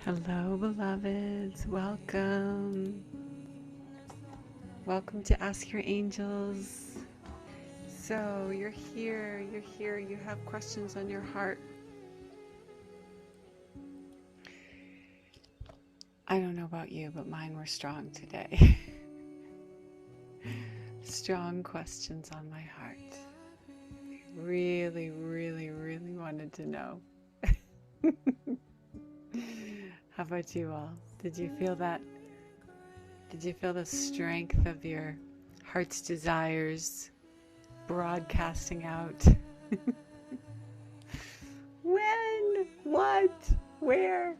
Hello, beloveds. Welcome. Welcome to Ask Your Angels. So, you're here, you have questions on your heart. I don't know about you, but mine were strong today. Strong questions on my heart. Really, really, really wanted to know. How about you all? Did you feel that? Did you feel the strength of your heart's desires broadcasting out? When? What? Where?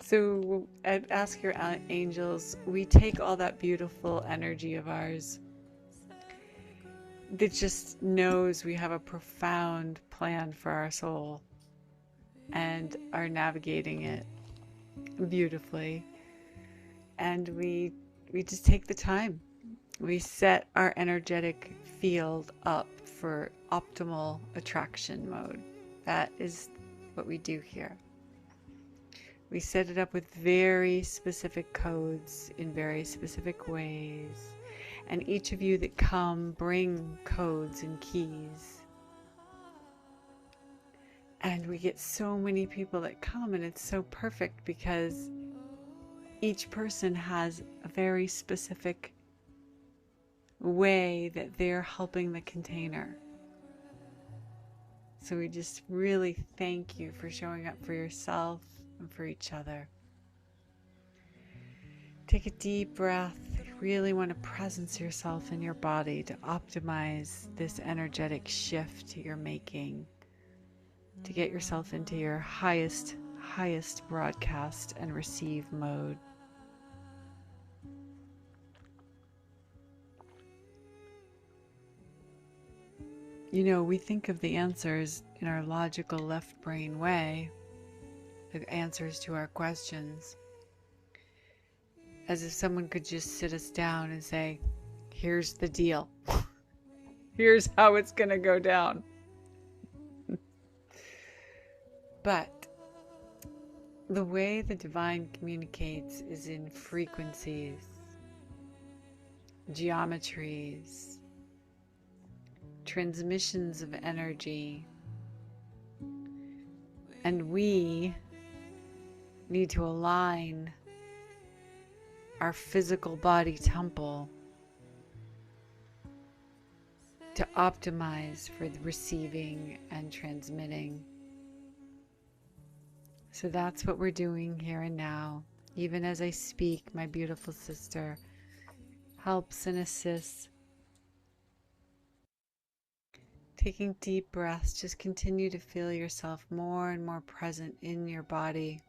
So at Ask Your Angels, we take all that beautiful energy of ours that just knows we have a profound plan for our soul and are navigating it beautifully. And we just take the time. We set our energetic field up for optimal attraction mode. That is what we do here. We set it up with very specific codes in very specific ways. And each of you that come bring codes and keys. And we get so many people that come, and it's so perfect because each person has a very specific way that they're helping the container. So we just really thank you for showing up for yourself and for each other. Take a deep breath. You really want to presence yourself in your body to optimize this energetic shift you're making, to get yourself into your highest broadcast and receive mode. You know, we think of the answers in our logical left brain way, the answers to our questions, as if someone could just sit us down and say, here's the deal. Here's how it's going to go down. But the way the divine communicates is in frequencies, geometries, transmissions of energy. And we need to align our physical body temple to optimize for the receiving and transmitting. So that's what we're doing here and now. Even as I speak, my beautiful sister helps and assists. Taking deep breaths, just continue to feel yourself more and more present in your body.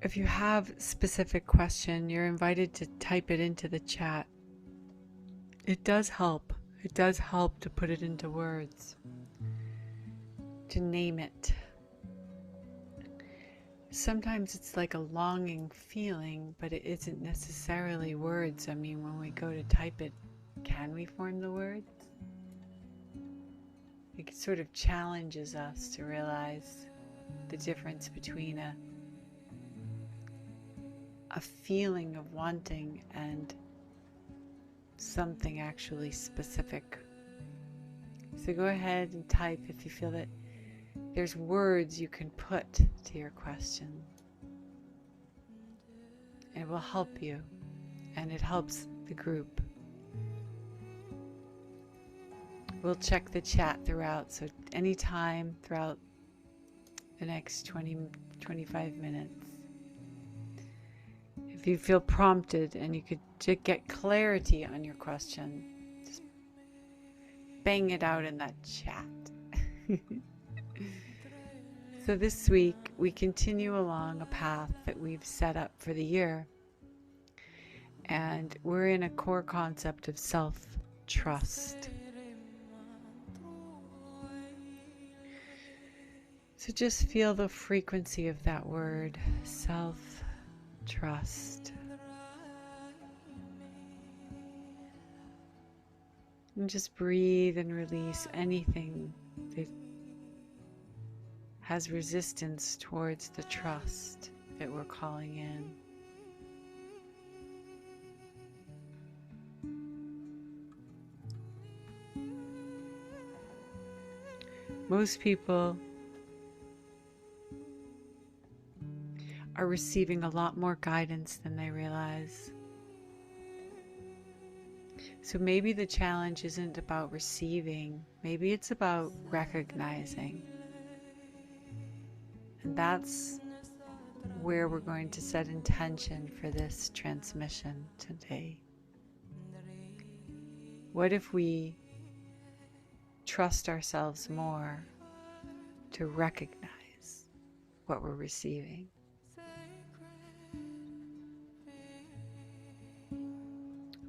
If you have a specific question, you're invited to type it into the chat. It does help. It does help to put it into words, to name it. Sometimes it's like a longing feeling, but it isn't necessarily words. I mean, when we go to type it, can we form the words? It sort of challenges us to realize the difference between a feeling of wanting and something actually specific. So go ahead and type if you feel that there's words you can put to your question. It will help you, and it helps the group. We'll check the chat throughout, so anytime throughout the next 20-25 minutes. If you feel prompted and you could get clarity on your question, just bang it out in that chat. So this week, we continue along a path that we've set up for the year. And we're in a core concept of self-trust. So just feel the frequency of that word, self-trust. And just breathe and release anything that has resistance towards the trust that we're calling in. Most people are receiving a lot more guidance than they realize. So maybe the challenge isn't about receiving, maybe it's about recognizing. And that's where we're going to set intention for this transmission today. What if we trust ourselves more to recognize what we're receiving?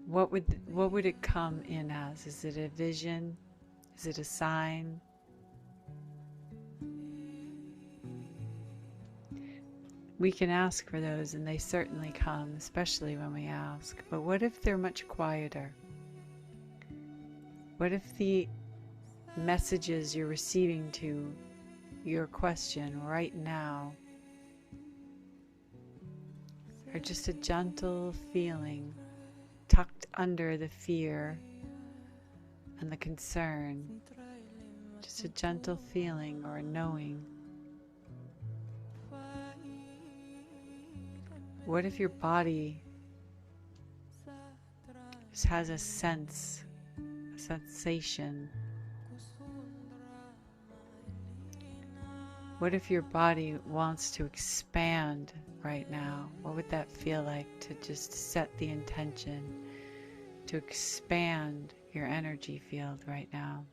What would it come in as? Is it a vision? Is it a sign? We can ask for those, and they certainly come, especially when we ask. But what if they're much quieter? What if the messages you're receiving to your question right now are just a gentle feeling tucked under the fear and the concern, just a gentle feeling or a knowing? What if your body just has a sense, a sensation? What if your body wants to expand right now? What would that feel like to just set the intention to expand your energy field right now?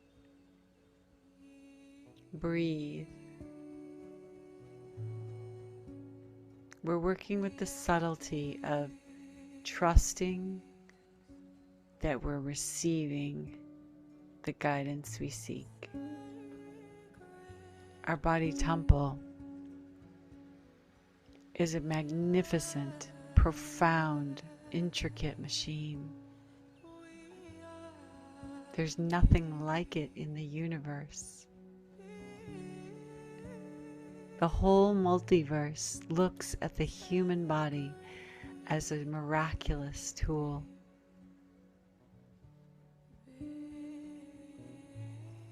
Breathe. We're working with the subtlety of trusting that we're receiving the guidance we seek. Our body temple is a magnificent, profound, intricate machine. There's nothing like it in the universe. The whole multiverse looks at the human body as a miraculous tool.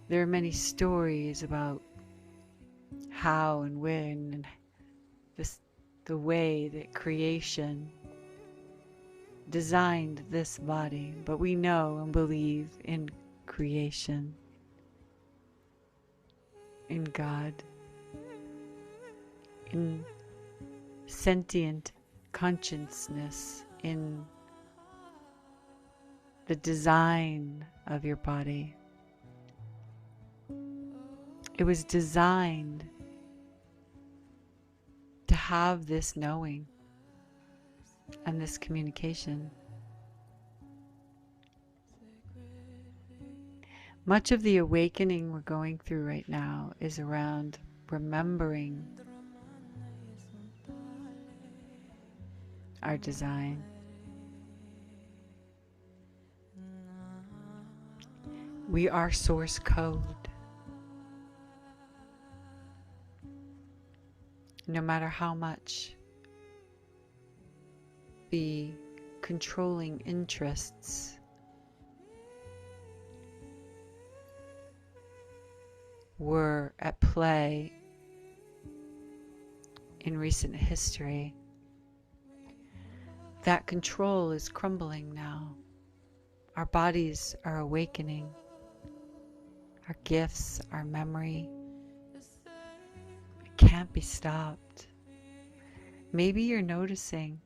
There are many stories about how and when and the way that creation designed this body, but we know and believe in creation, in God, in sentient consciousness, in the design of your body. It was designed to have this knowing and this communication. Much of the awakening we're going through right now is around remembering our design. We are source code. No matter how much the controlling interests were at play in recent history, that control is crumbling now. Our bodies are awakening. Our gifts, our memory, it can't be stopped. Maybe you're noticing.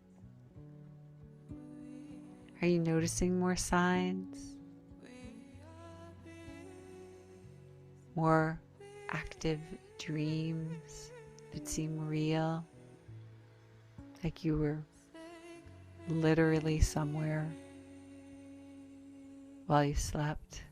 Are you noticing more signs? More active dreams that seem real, like you were literally somewhere while you slept?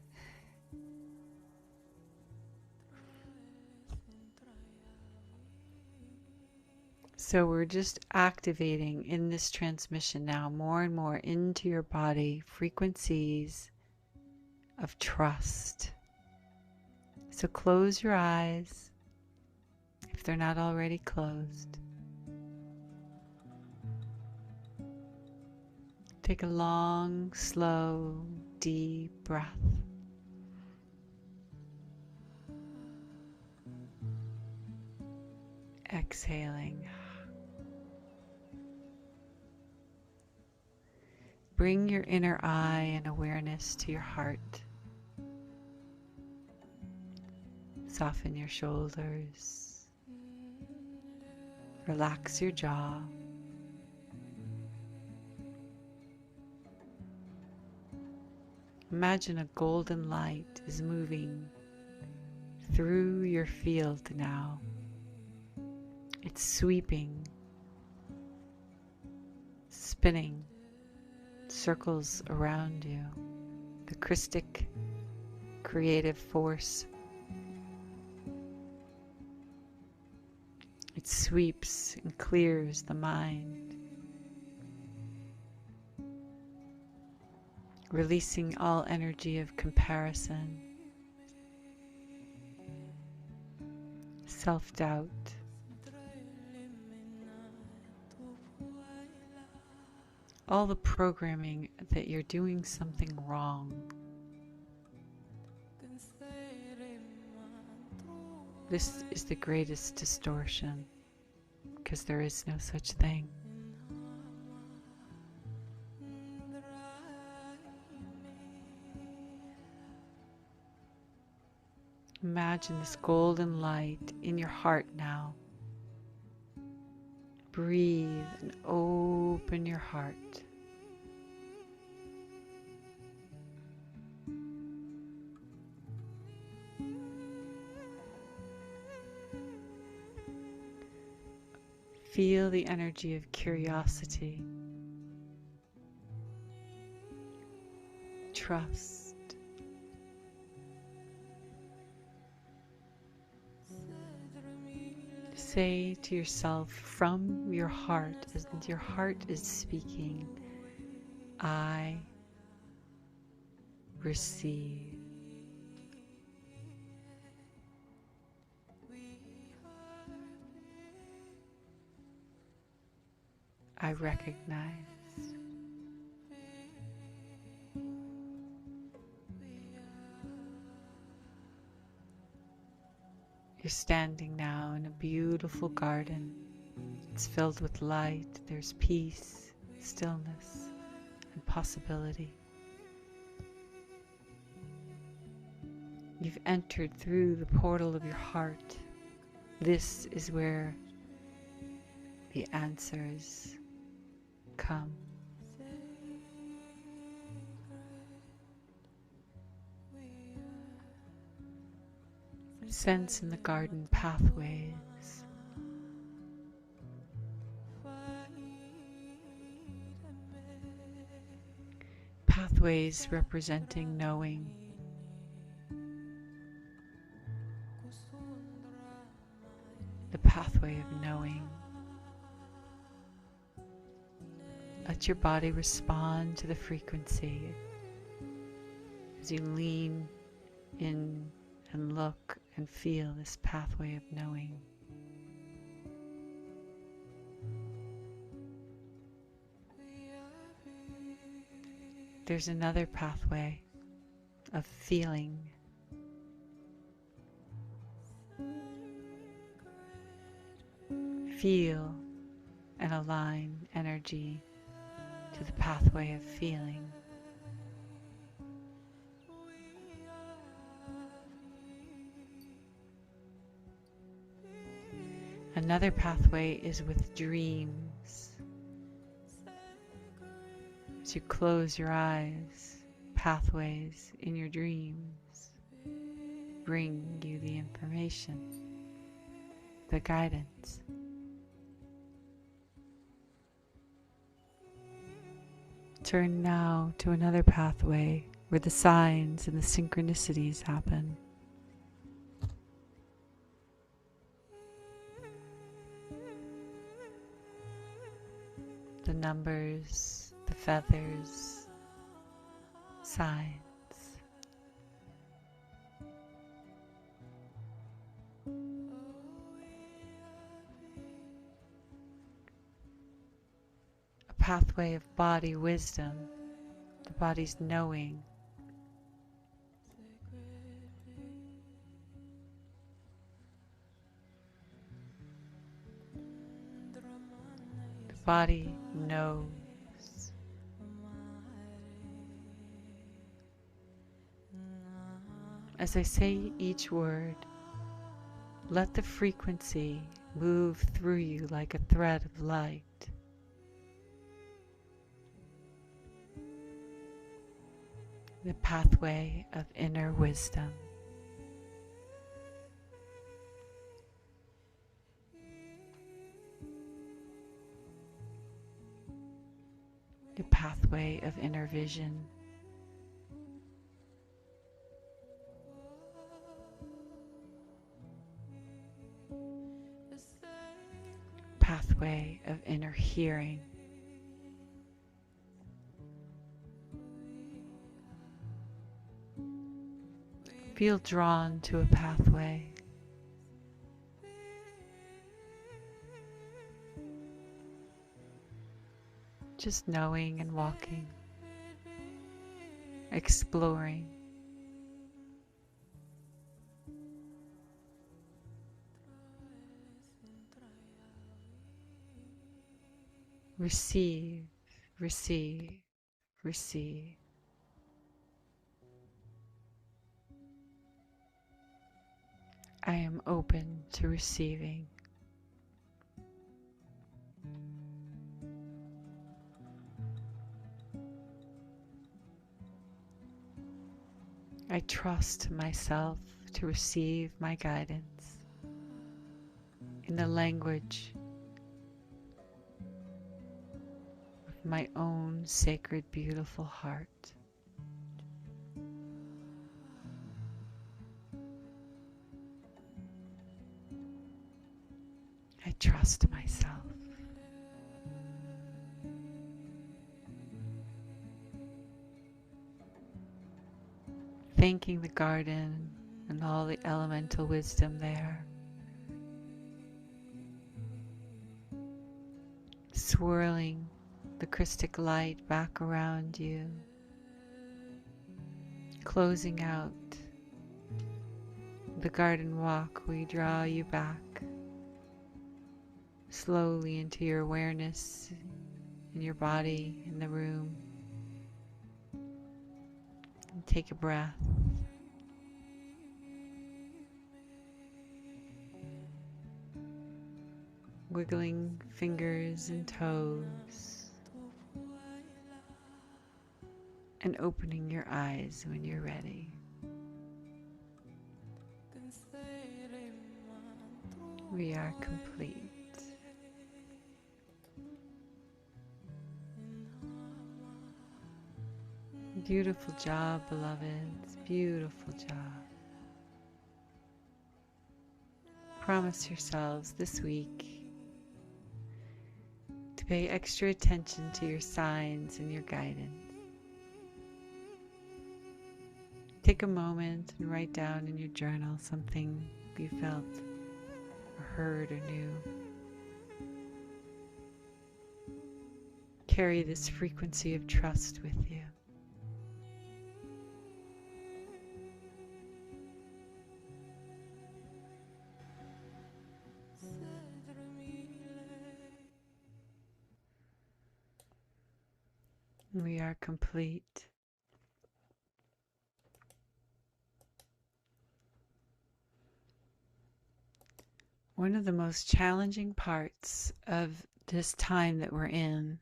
So we're just activating in this transmission now more and more into your body frequencies of trust. So close your eyes if they're not already closed. Take a long, slow, deep breath. Exhaling. Bring your inner eye and awareness to your heart. Soften your shoulders. Relax your jaw. Imagine a golden light is moving through your field now. It's sweeping, spinning, circles around you. The Christic creative force. It sweeps and clears the mind, releasing all energy of comparison, self-doubt, all the programming that you're doing something wrong. This is the greatest distortion, because there is no such thing. Imagine this golden light in your heart now. Breathe and open your heart. Feel the energy of curiosity, trust, say to yourself from your heart, as your heart is speaking, I receive. I recognize. You're standing now in a beautiful garden. It's filled with light. There's peace, stillness, and possibility. You've entered through the portal of your heart. This is where the answers come. Sense in the garden pathways. Pathways representing knowing. The pathway of knowing. Let your body respond to the frequency as you lean in and look and feel this pathway of knowing. There's another pathway of feeling. Feel and align energy to the pathway of feeling. Another pathway is with dreams. As you close your eyes, pathways in your dreams bring you the information, the guidance. Turn now to another pathway where the signs and the synchronicities happen. The numbers, the feathers, signs. pathway of body wisdom, the body's knowing. The body knows. As I say each word, let the frequency move through you like a thread of light. The pathway of inner wisdom. The pathway of inner vision. Pathway of inner hearing. Feel drawn to a pathway. Just knowing and walking, exploring. Receive, receive, receive. I am open to receiving. I trust myself to receive my guidance in the language of my own sacred, beautiful heart. I trust myself. Thanking the garden and all the elemental wisdom there. Swirling the Christic light back around you. Closing out the garden walk, we draw you back slowly into your awareness in your body, in the room. And take a breath. Wiggling fingers and toes. And opening your eyes when you're ready. We are complete. Beautiful job, beloveds. Beautiful job. Promise yourselves this week to pay extra attention to your signs and your guidance. Take a moment and write down in your journal something you felt or heard or knew. Carry this frequency of trust with you. We are complete. One of the most challenging parts of this time that we're in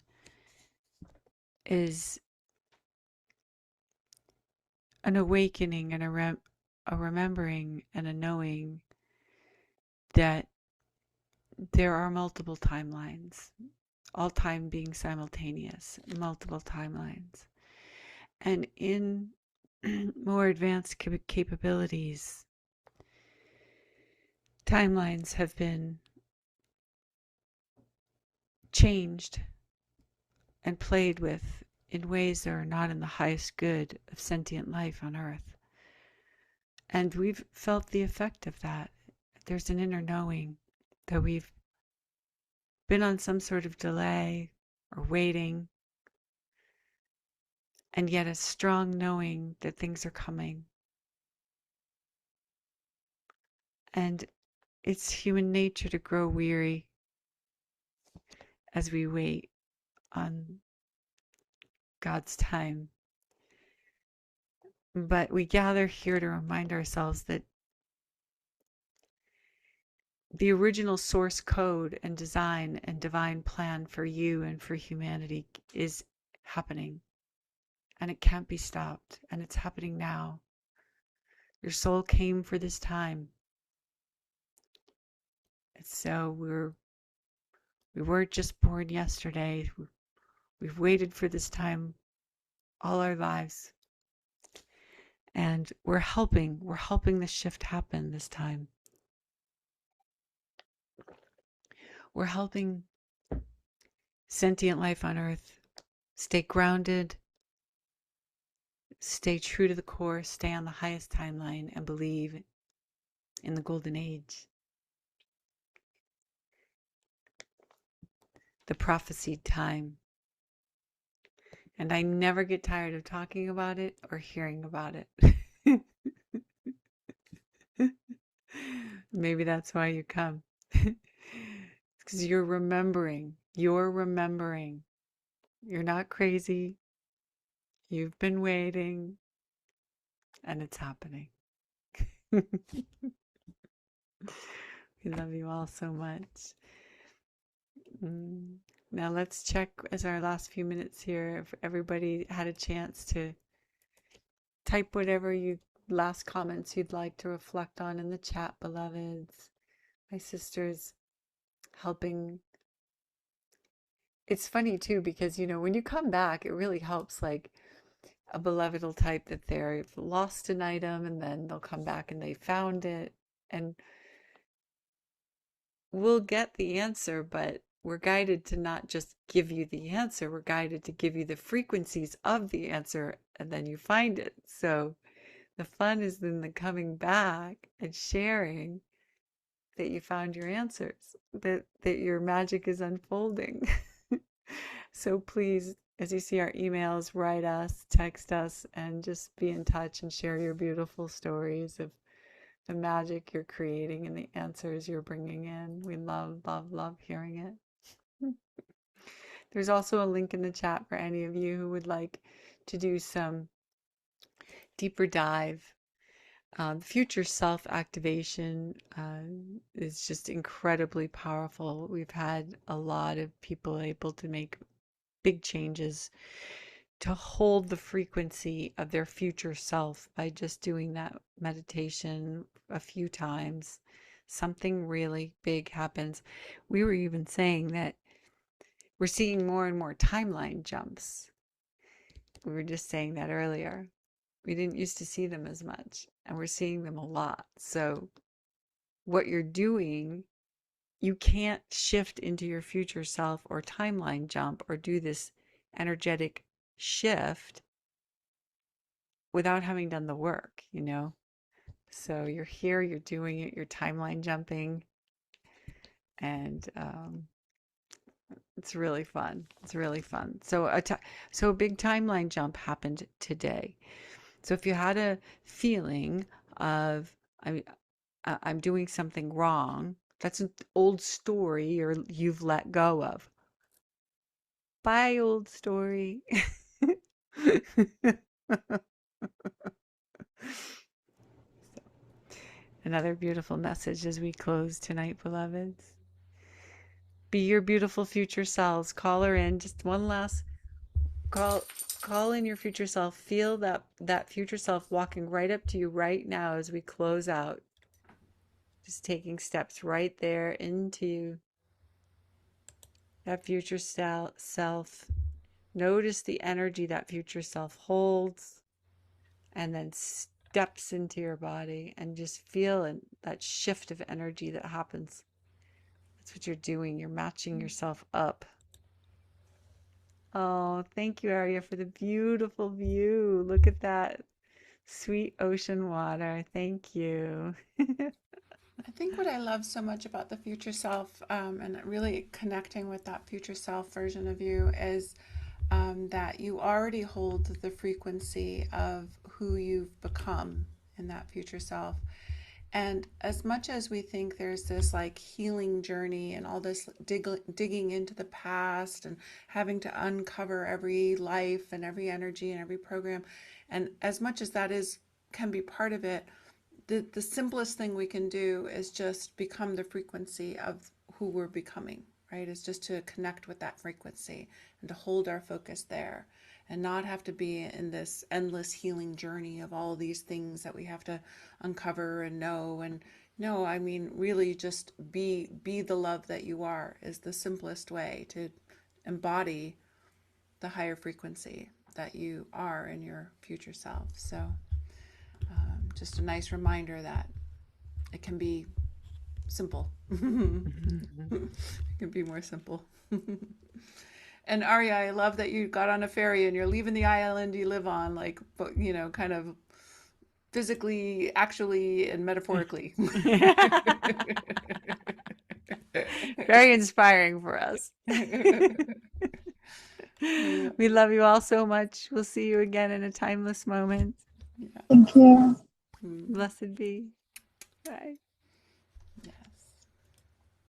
is an awakening and a remembering and a knowing that there are multiple timelines, all time being simultaneous, multiple timelines. And in more advanced capabilities, timelines have been changed and played with in ways that are not in the highest good of sentient life on Earth. And we've felt the effect of that. There's an inner knowing that we've been on some sort of delay, or waiting, and yet a strong knowing that things are coming. And it's human nature to grow weary as we wait on God's time. But we gather here to remind ourselves that the original source code and design and divine plan for you and for humanity is happening, and it can't be stopped, and it's happening now. Your soul came for this time. And so we weren't just born yesterday. We've waited for this time all our lives. And we're helping the shift happen this time. We're helping sentient life on Earth stay grounded, stay true to the core, stay on the highest timeline, and believe in the golden age. The prophesied time. And I never get tired of talking about it or hearing about it. Maybe that's why you come. Because you're remembering. You're remembering. You're not crazy. You've been waiting. And it's happening. We love you all so much. Now let's check as our last few minutes here if everybody had a chance to type whatever you last comments you'd like to reflect on in the chat, beloveds. My sister's helping. It's funny too because when you come back, it really helps. Like a beloved will type that they've lost an item, and then they'll come back and they found it, and we'll get the answer, but we're guided to not just give you the answer, we're guided to give you the frequencies of the answer, and then you find it. So the fun is in the coming back and sharing that you found your answers, that your magic is unfolding. So please, as you see our emails, write us, text us, and just be in touch and share your beautiful stories of the magic you're creating and the answers you're bringing in. We love, love, love hearing it. There's also a link in the chat for any of you who would like to do some deeper dive. Future self activation is just incredibly powerful. We've had a lot of people able to make big changes to hold the frequency of their future self by just doing that meditation a few times. Something really big happens. We were even saying that we're seeing more and more timeline jumps. We were just saying that earlier. We didn't used to see them as much, and we're seeing them a lot. So what you're doing, you can't shift into your future self or timeline jump or do this energetic shift without having done the work, So you're here, you're doing it, you're timeline jumping, and it's really fun. It's really fun. So a big timeline jump happened today. So if you had a feeling of I'm doing something wrong, that's an old story or you've let go of. Bye, old story. Another beautiful message as we close tonight, beloveds. Be your beautiful future selves. Call her in. Just one last call in your future self. Feel that future self walking right up to you right now as we close out. Just taking steps right there into that future self. Notice the energy that future self holds and then steps into your body, and just feel that shift of energy that happens. That's what you're doing. You're matching yourself up. Oh, thank you, Aria, for the beautiful view. Look at that sweet ocean water. Thank you. I think what I love so much about the future self, and really connecting with that future self version of you, is that you already hold the frequency of who you've become in that future self. And as much as we think there's this like healing journey and all this digging into the past and having to uncover every life and every energy and every program, and as much as that is can be part of it, the simplest thing we can do is just become the frequency of who we're becoming, right? Is just to connect with that frequency and to hold our focus there and not have to be in this endless healing journey of all these things that we have to uncover and know. And no, I mean, really just be the love that you are is the simplest way to embody the higher frequency that you are in your future self. So just a nice reminder that it can be simple. It can be more simple. And Arya, I love that you got on a ferry and you're leaving the island you live on, like, kind of physically, actually, and metaphorically. Very inspiring for us. Yeah. We love you all so much. We'll see you again in a timeless moment. Yeah. Thank you. Mm. Blessed be. Bye.